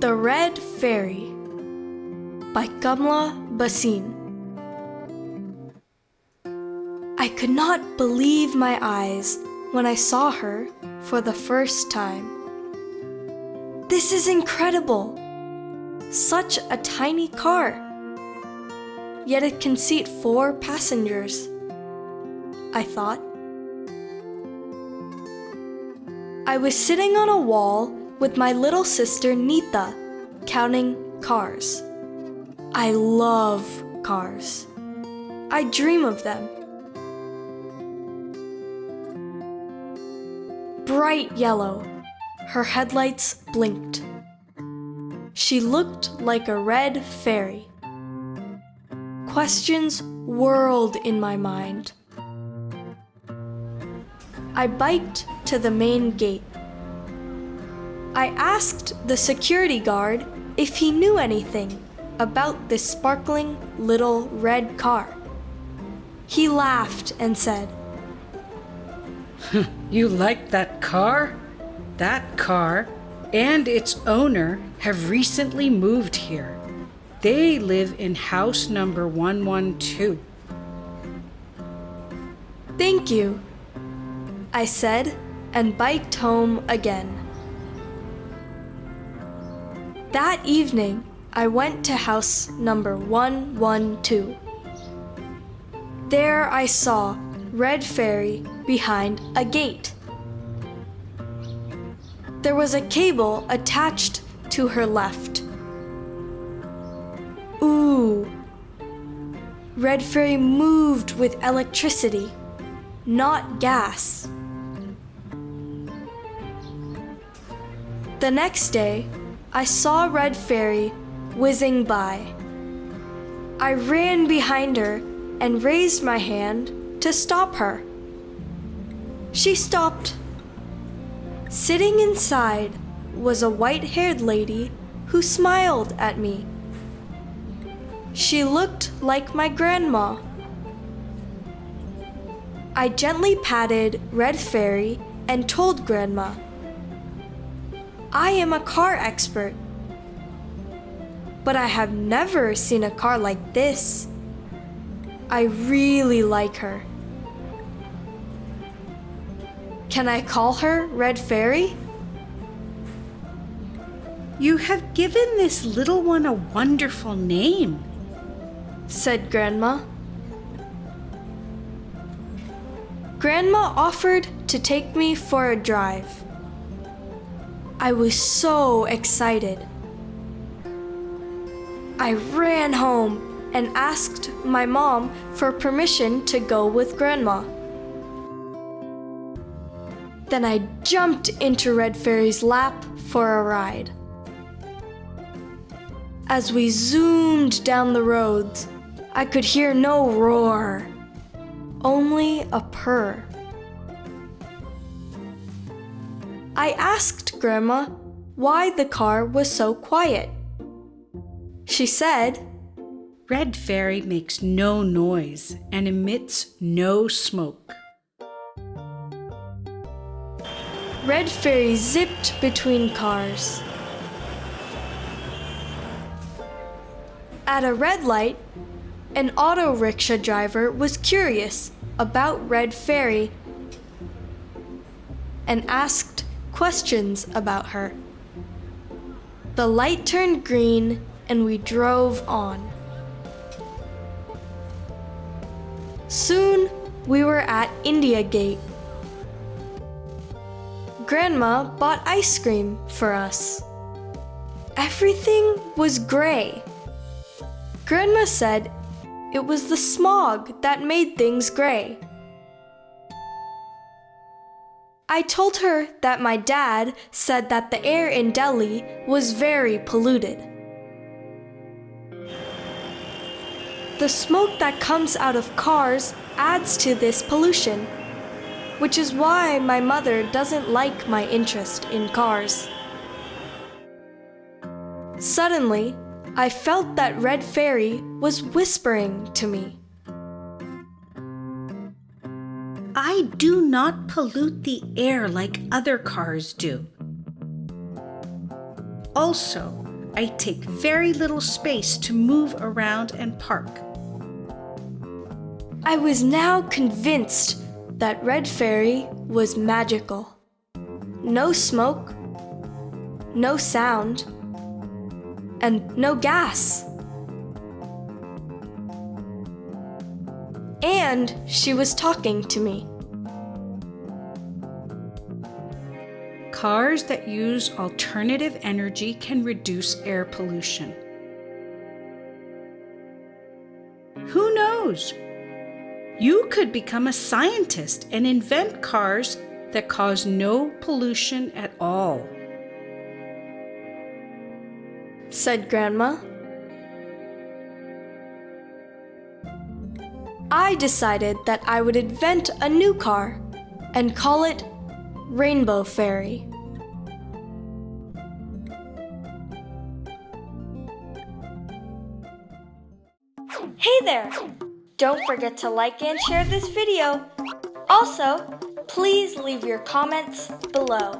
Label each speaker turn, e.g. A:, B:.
A: The Red Fairy by Kamla Bhasin. I could not believe my eyes when I saw her for the first time. This is incredible! Such a tiny car, yet it can seat 4 passengers, I thought. I was sitting on a wall with my little sister Neeta, counting cars. I love cars. I dream of them. Bright yellow, her headlights blinked. She looked like a red fairy. Questions whirled in my mind. I biked to the main gate. I asked the security guard if he knew anything about this sparkling little red car. He laughed and said,
B: "You like that car? That car and its owner have recently moved here. They live in house number 112.
A: "Thank you," I said and biked home again. That evening, I went to house number 112. There I saw Red Fairy behind a gate. There was a cable attached to her left. Ooh! Red Fairy moved with electricity, not gas. The next day, I saw Red Fairy whizzing by. I ran behind her and raised my hand to stop her. She stopped. Sitting inside was a white-haired lady who smiled at me. She looked like my grandma. I gently patted Red Fairy and told Grandma, "I am a car expert, but I have never seen a car like this. I really like her. Can I call her Red Fairy?"
B: You have given this little one a wonderful name,"
A: said Grandma. Grandma offered to take me for a drive. I was so excited. I ran home and asked my mom for permission to go with Grandma. Then I jumped into Red Fairy's lap for a ride. As we zoomed down the roads, I could hear no roar, only a purr. I asked Grandma why the car was so quiet. She said,
B: "Red Fairy makes no noise and emits no smoke."
A: Red Fairy zipped between cars. At a red light, an auto rickshaw driver was curious about Red Fairy and asked questions about her. The light turned green and we drove on. Soon we were at India Gate. Grandma bought ice cream for us. Everything was gray. Grandma said it was the smog that made things gray. I told her that my dad said that the air in Delhi was very polluted. The smoke that comes out of cars adds to this pollution, which is why my mother doesn't like my interest in cars. Suddenly, I felt that Red Fairy was whispering to me.
B: I do not pollute the air like other cars do. Also, I take very little space to move around and park.
A: I was now convinced that Red Fairy was magical. No smoke, no sound, and no gas. And she was talking to me.
B: Cars that use alternative energy can reduce air pollution. Who knows? You could become a scientist and invent cars that cause no pollution at all,
A: said Grandma. I decided that I would invent a new car and call it Rainbow Fairy. Hey there! Don't forget to like and share this video. Also, please leave your comments below.